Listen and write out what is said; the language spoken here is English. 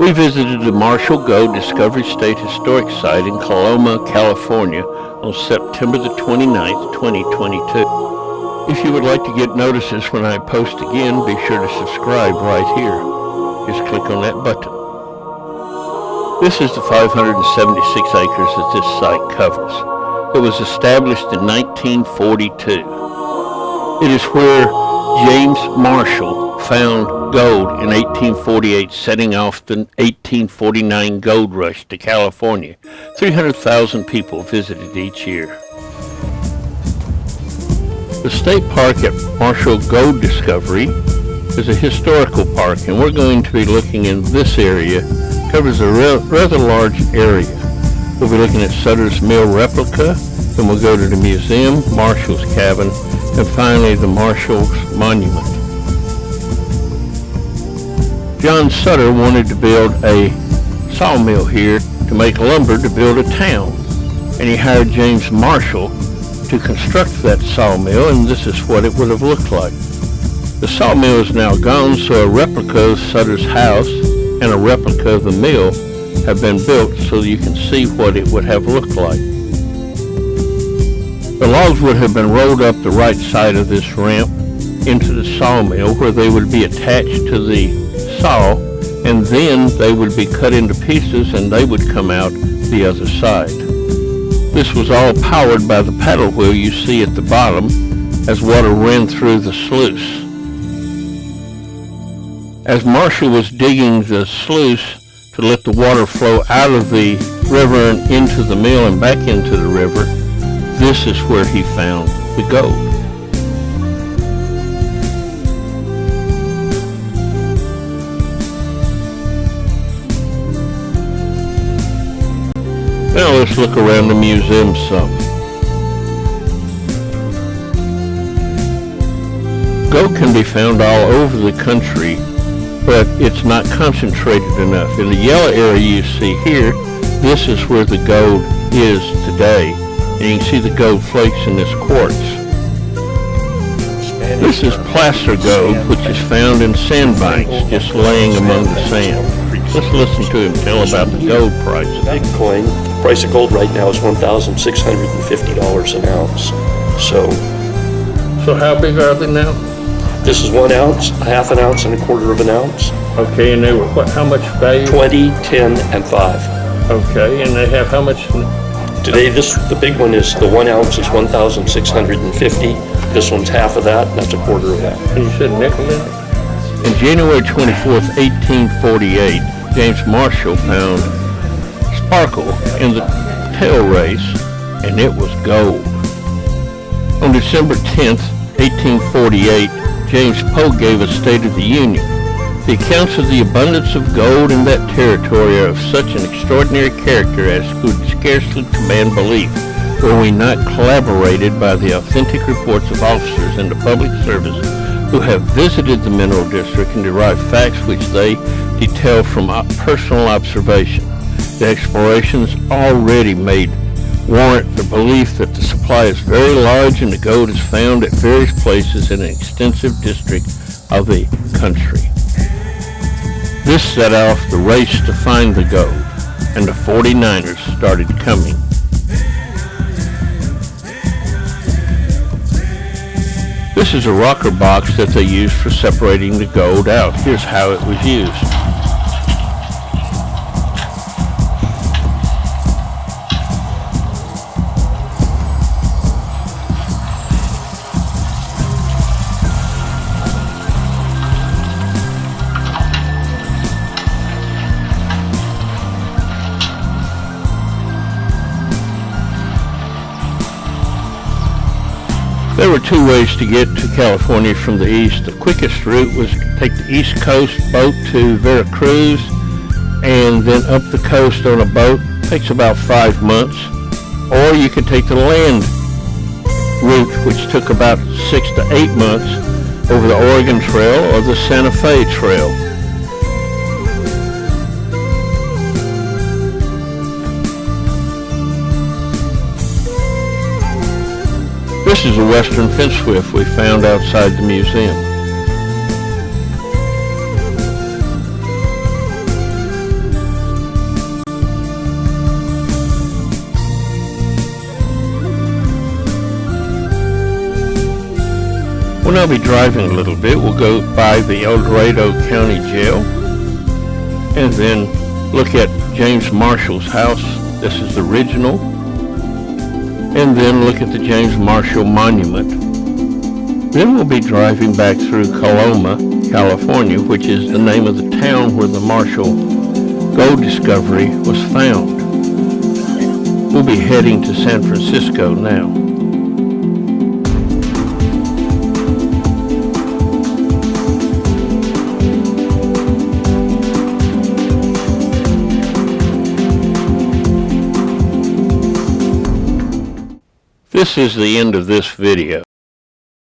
We visited the Marshall Gold Discovery State Historic Site in Coloma, California on September the 29th, 2022. If you would like to get notices when I post again, be sure to subscribe right here. Just click on that button. This is the 576 acres that this site covers. It was established in 1942. It is where James Marshall found gold in 1848, setting off the 1849 gold rush to California. 300,000 people visited each year. The state park at Marshall Gold Discovery is a historical park, and we're going to be looking in this area. It covers a rather large area. We'll be looking at Sutter's mill replica, then we'll go to the museum, Marshall's cabin, and finally the Marshall's monument. John Sutter wanted to build a sawmill here to make lumber to build a town, and he hired James Marshall to construct that sawmill, and this is what it would have looked like. The sawmill is now gone, so a replica of Sutter's house and a replica of the mill have been built so that you can see what it would have looked like. The logs would have been rolled up the right side of this ramp into the sawmill, where they would be attached to the saw, and then they would be cut into pieces and they would come out the other side. This was all powered by the paddle wheel you see at the bottom as water ran through the sluice. As Marshall was digging the sluice to let the water flow out of the river and into the mill and back into the river, this is where he found the gold. Now let's look around the museum some. Gold can be found all over the country, but it's not concentrated enough. In the yellow area you see here, this is where the gold is today. And you can see the gold flakes in this quartz. This is placer gold, which is found in sandbanks, just laying among the sand. Let's listen to him tell about the gold price. Bitcoin, the price of gold right now is $1,650 an ounce. So how big are they now? This is 1 ounce, a half an ounce, and a quarter of an ounce. Okay, and they were what? How much value? 20, 10, and 5. Okay, and they have how much? Today, the big one is the 1 ounce is 1,650. This one's half of that, and that's a quarter of that. And you said nickel in it? In January 24th, 1848, James Marshall found sparkle in the tail race, and it was gold. On December 10th, 1848, James Poe gave a State of the Union. The accounts of the abundance of gold in that territory are of such an extraordinary character as could scarcely command belief, were we not corroborated by the authentic reports of officers in the public service who have visited the mineral district and derived facts which they detail from personal observation. The explorations already made warrant the belief that the supply is very large and the gold is found at various places in an extensive district of the country. This set off the race to find the gold, and the 49ers started coming. This is a rocker box that they used for separating the gold out. Here's how it was used. There were two ways to get to California from the east. The quickest route was to take the East Coast boat to Veracruz and then up the coast on a boat. It takes about 5 months. Or you could take the land route, which took about 6 to 8 months, over the Oregon Trail or the Santa Fe Trail. This is a western fence whiff we found outside the museum. We'll now be driving a little bit. We'll go by the El Dorado County Jail and then look at James Marshall's house. This is the original. And then look at the James Marshall Monument. Then we'll be driving back through Coloma, California, which is the name of the town where the Marshall gold discovery was found. We'll be heading to San Francisco now. This is the end of this video.